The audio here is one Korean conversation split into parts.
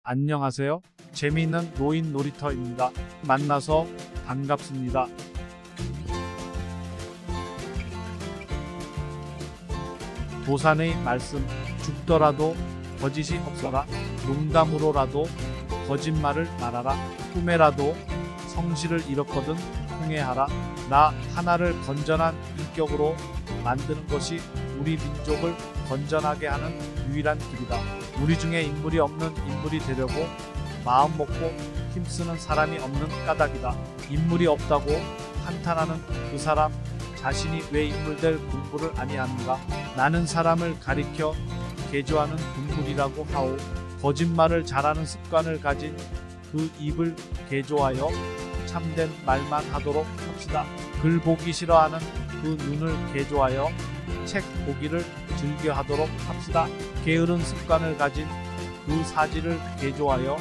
안녕하세요. 재미있는 노인 놀이터입니다. 만나서 반갑습니다. 도산의 말씀, 죽더라도 거짓이 없어라. 농담으로라도 거짓말을 말하라. 꿈에라도 성실을 잃었거든 통회하라. 나 하나를 건전한 인격으로 만드는 것이 우리 민족을 건전하게 하는 유일한 길이다. 우리 중에 인물이 없는 인물이 되려고 마음 먹고 힘쓰는 사람이 없는 까닭이다. 인물이 없다고 한탄하는 그 사람 자신이 왜 인물될 공부를 아니하는가. 나는 사람을 가리켜 개조하는 동물이라고 하오. 거짓말을 잘하는 습관을 가진 그 입을 개조하여 참된 말만 하도록 합시다. 글 보기 싫어하는 그 눈을 개조하여 책 보기를 즐겨하도록 합시다. 게으른 습관을 가진 그 사지를 개조하여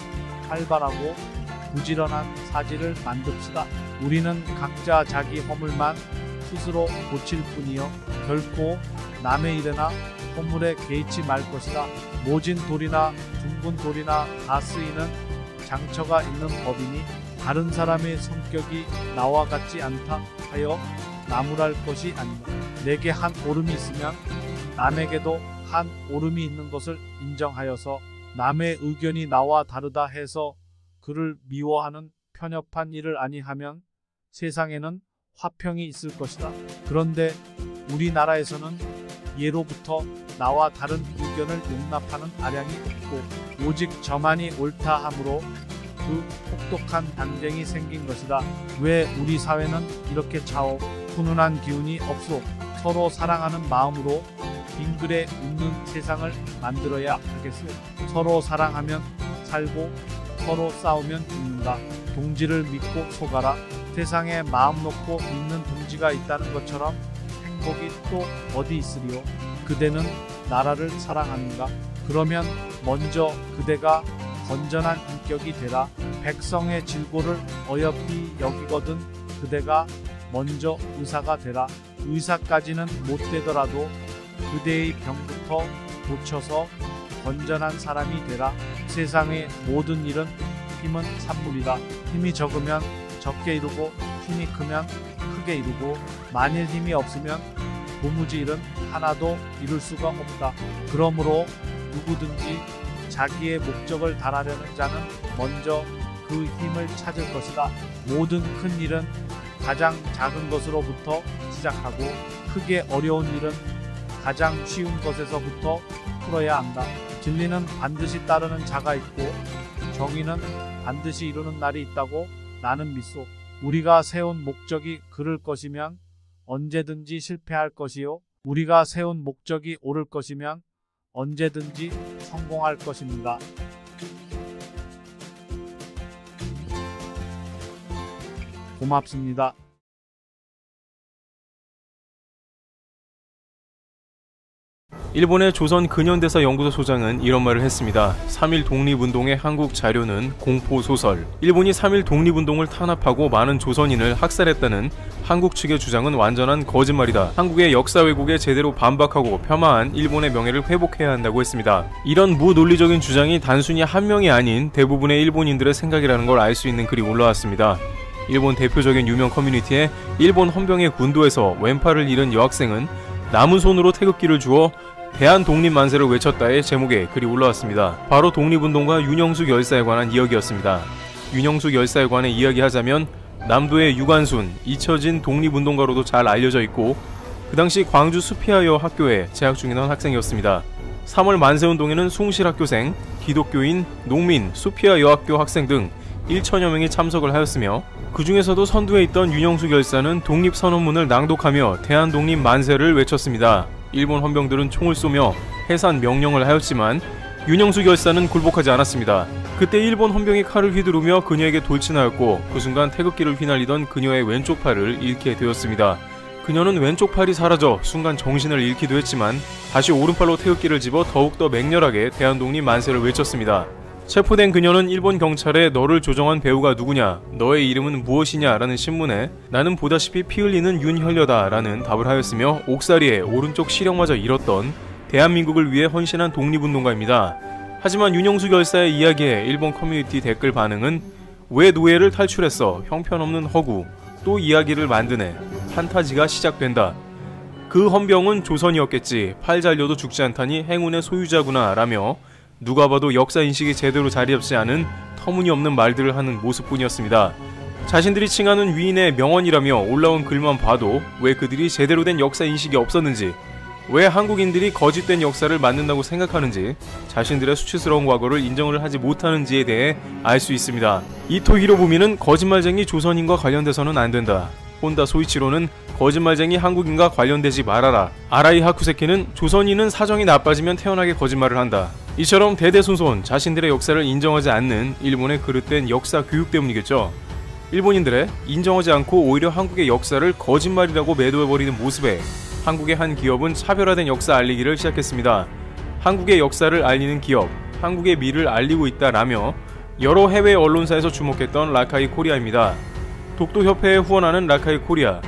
활발하고 부지런한 사지를 만듭시다. 우리는 각자 자기 허물만 스스로 고칠 뿐이요 결코 남의 일에나 허물에 개의치 말 것이다. 모진 돌이나 둥근 돌이나 다 쓰이는 장처가 있는 법이니 다른 사람의 성격이 나와 같지 않다 하여 나무랄 것이 아니다. 내게 한 오름이 있으면 남에게도 한 오름이 있는 것을 인정하여서 남의 의견이 나와 다르다 해서 그를 미워하는 편협한 일을 아니하면 세상에는 화평이 있을 것이다. 그런데 우리나라에서는 예로부터 나와 다른 의견을 용납하는 아량이 없고 오직 저만이 옳다 하므로 그 혹독한 당쟁이 생긴 것이다. 왜 우리 사회는 이렇게 차오? 훈훈한 기운이 없소? 서로 사랑하는 마음으로 빙글에 웃는 세상을 만들어야 하겠소. 서로 사랑하면 살고 서로 싸우면 죽는다. 동지를 믿고 속아라. 세상에 마음 놓고 믿는 동지가 있다는 것처럼 행복이 또 어디 있으리요? 그대는 나라를 사랑하는가? 그러면 먼저 그대가 건전한 인격이 되라. 백성의 질고를 어여삐 여기거든 그대가 먼저 의사가 되라. 의사까지는 못 되더라도 그대의 병부터 고쳐서 건전한 사람이 되라. 세상의 모든 일은 힘은 산물이다. 힘이 적으면 적게 이루고 힘이 크면 크게 이루고 만일 힘이 없으면 도무지 일은 하나도 이룰 수가 없다. 그러므로 누구든지 자기의 목적을 달하려는 자는 먼저 그 힘을 찾을 것이다. 모든 큰 일은 가장 작은 것으로부터 시작하고 크게 어려운 일은 가장 쉬운 것에서부터 풀어야 한다. 진리는 반드시 따르는 자가 있고 정의는 반드시 이루는 날이 있다고 나는 믿소. 우리가 세운 목적이 그를 것이면 언제든지 실패할 것이요 우리가 세운 목적이 옳을 것이면 언제든지 성공할 것입니다. 고맙습니다. 일본의 조선 근현대사 연구소 소장은 이런 말을 했습니다. 3.1 독립운동의 한국 자료는 공포소설. 일본이 3.1 독립운동을 탄압하고 많은 조선인을 학살했다는 한국 측의 주장은 완전한 거짓말이다. 한국의 역사 왜곡에 제대로 반박하고 폄하한 일본의 명예를 회복해야 한다고 했습니다. 이런 무논리적인 주장이 단순히 한 명이 아닌 대부분의 일본인들의 생각이라는 걸 알 수 있는 글이 올라왔습니다. 일본 대표적인 유명 커뮤니티에 일본 헌병의 군도에서 왼팔을 잃은 여학생은 남은 손으로 태극기를 주어 대한독립만세를 외쳤다의 제목의 글이 올라왔습니다. 바로 독립운동가 윤영숙 열사에 관한 이야기였습니다. 윤영숙 열사에 관해 이야기하자면 남도의 유관순, 잊혀진 독립운동가로도 잘 알려져 있고 그 당시 광주 수피아여 학교에 재학 중이던 학생이었습니다. 3월 만세운동에는 숭실학교생, 기독교인, 농민, 수피아 여학교 학생 등 1천여 명이 참석을 하였으며 그 중에서도 선두에 있던 윤영숙 열사는 독립선언문을 낭독하며 대한독립 만세를 외쳤습니다. 일본 헌병들은 총을 쏘며 해산 명령을 하였지만 윤영숙 열사는 굴복하지 않았습니다. 그때 일본 헌병이 칼을 휘두르며 그녀에게 돌진하였고 그 순간 태극기를 휘날리던 그녀의 왼쪽 팔을 잃게 되었습니다. 그녀는 왼쪽 팔이 사라져 순간 정신을 잃기도 했지만 다시 오른팔로 태극기를 집어 더욱더 맹렬하게 대한독립 만세를 외쳤습니다. 체포된 그녀는 일본 경찰에 너를 조정한 배우가 누구냐, 너의 이름은 무엇이냐 라는 신문에 나는 보다시피 피 흘리는 윤혈려다 라는 답을 하였으며 옥사리에 오른쪽 시력마저 잃었던 대한민국을 위해 헌신한 독립운동가입니다. 하지만 윤영숙 열사의 이야기에 일본 커뮤니티 댓글 반응은 왜 노예를 탈출했어? 형편없는 허구. 또 이야기를 만드네. 판타지가 시작된다. 그 헌병은 조선이었겠지. 팔 잘려도 죽지 않다니 행운의 소유자구나 라며 누가 봐도 역사인식이 제대로 자리잡지 않은 터무니없는 말들을 하는 모습뿐이었습니다. 자신들이 칭하는 위인의 명언이라며 올라온 글만 봐도 왜 그들이 제대로 된 역사인식이 없었는지, 왜 한국인들이 거짓된 역사를 만든다고 생각하는지, 자신들의 수치스러운 과거를 인정을 하지 못하는지에 대해 알 수 있습니다. 이토 히로부미는 거짓말쟁이 조선인과 관련돼서는 안 된다. 혼다 소이치로는 거짓말쟁이 한국인과 관련되지 말아라. 아라이 하쿠세키는 조선인은 사정이 나빠지면 태연하게 거짓말을 한다. 이처럼 대대손손 자신들의 역사를 인정하지 않는 일본의 그릇된 역사 교육 때문이겠죠. 일본인들의 인정하지 않고 오히려 한국의 역사를 거짓말이라고 매도해버리는 모습에 한국의 한 기업은 차별화된 역사 알리기를 시작했습니다. 한국의 역사를 알리는 기업, 한국의 미를 알리고 있다라며 여러 해외 언론사에서 주목했던 라카이 코리아입니다. 독도협회에 후원하는 라카이 코리아,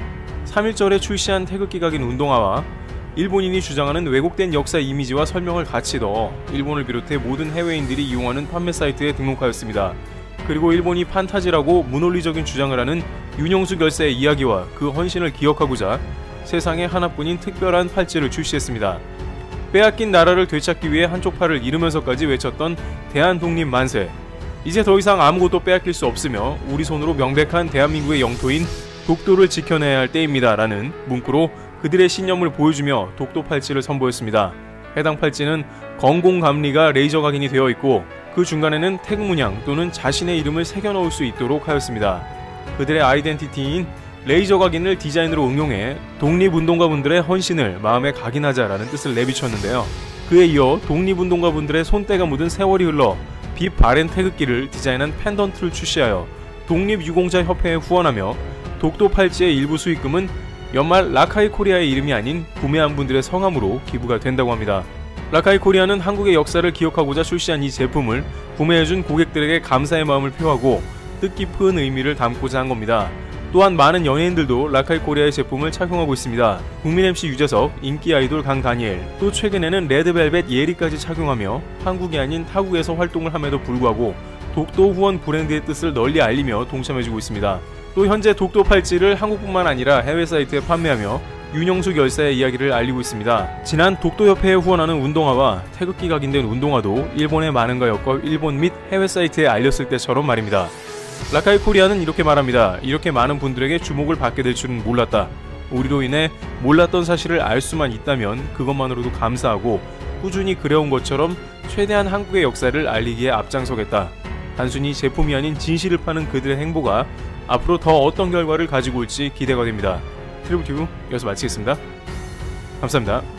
3.1절에 출시한 태극기 각인 운동화와 일본인이 주장하는 왜곡된 역사 이미지와 설명을 같이 넣어 일본을 비롯해 모든 해외인들이 이용하는 판매 사이트에 등록하였습니다. 그리고 일본이 판타지라고 무논리적인 주장을 하는 윤영숙 열사의 이야기와 그 헌신을 기억하고자 세상에 하나뿐인 특별한 팔찌를 출시했습니다. 빼앗긴 나라를 되찾기 위해 한쪽 팔을 잃으면서까지 외쳤던 대한독립 만세. 이제 더 이상 아무것도 빼앗길 수 없으며 우리 손으로 명백한 대한민국의 영토인 독도를 지켜내야 할 때입니다 라는 문구로 그들의 신념을 보여주며 독도 팔찌를 선보였습니다. 해당 팔찌는 건공감리가 레이저 각인이 되어 있고 그 중간에는 태극 문양 또는 자신의 이름을 새겨 넣을 수 있도록 하였습니다. 그들의 아이덴티티인 레이저 각인을 디자인으로 응용해 독립운동가분들의 헌신을 마음에 각인하자라는 뜻을 내비쳤는데요. 그에 이어 독립운동가분들의 손때가 묻은 세월이 흘러 빛 바랜 태극기를 디자인한 펜던트를 출시하여 독립유공자협회에 후원하며 독도 팔찌의 일부 수익금은 연말 라카이 코리아의 이름이 아닌 구매한 분들의 성함으로 기부가 된다고 합니다. 라카이 코리아는 한국의 역사를 기억하고자 출시한 이 제품을 구매해준 고객들에게 감사의 마음을 표하고 뜻깊은 의미를 담고자 한 겁니다. 또한 많은 연예인들도 라카이 코리아의 제품을 착용하고 있습니다. 국민 MC 유재석, 인기 아이돌 강다니엘, 또 최근에는 레드벨벳 예리까지 착용하며 한국이 아닌 타국에서 활동을 함에도 불구하고 독도 후원 브랜드의 뜻을 널리 알리며 동참해주고 있습니다. 또 현재 독도 팔찌를 한국뿐만 아니라 해외 사이트에 판매하며 윤영숙 열사의 이야기를 알리고 있습니다. 지난 독도협회에 후원하는 운동화와 태극기 각인된 운동화도 일본의 많은가 엮어 일본 및 해외 사이트에 알렸을 때처럼 말입니다. 라카이 코리아는 이렇게 말합니다. 이렇게 많은 분들에게 주목을 받게 될 줄은 몰랐다. 우리로 인해 몰랐던 사실을 알 수만 있다면 그것만으로도 감사하고 꾸준히 그래온 것처럼 최대한 한국의 역사를 알리기에 앞장서겠다. 단순히 제품이 아닌 진실을 파는 그들의 행보가 앞으로 더 어떤 결과를 가지고 올지 기대가 됩니다. 트리블 튜브 여기서 마치겠습니다. 감사합니다.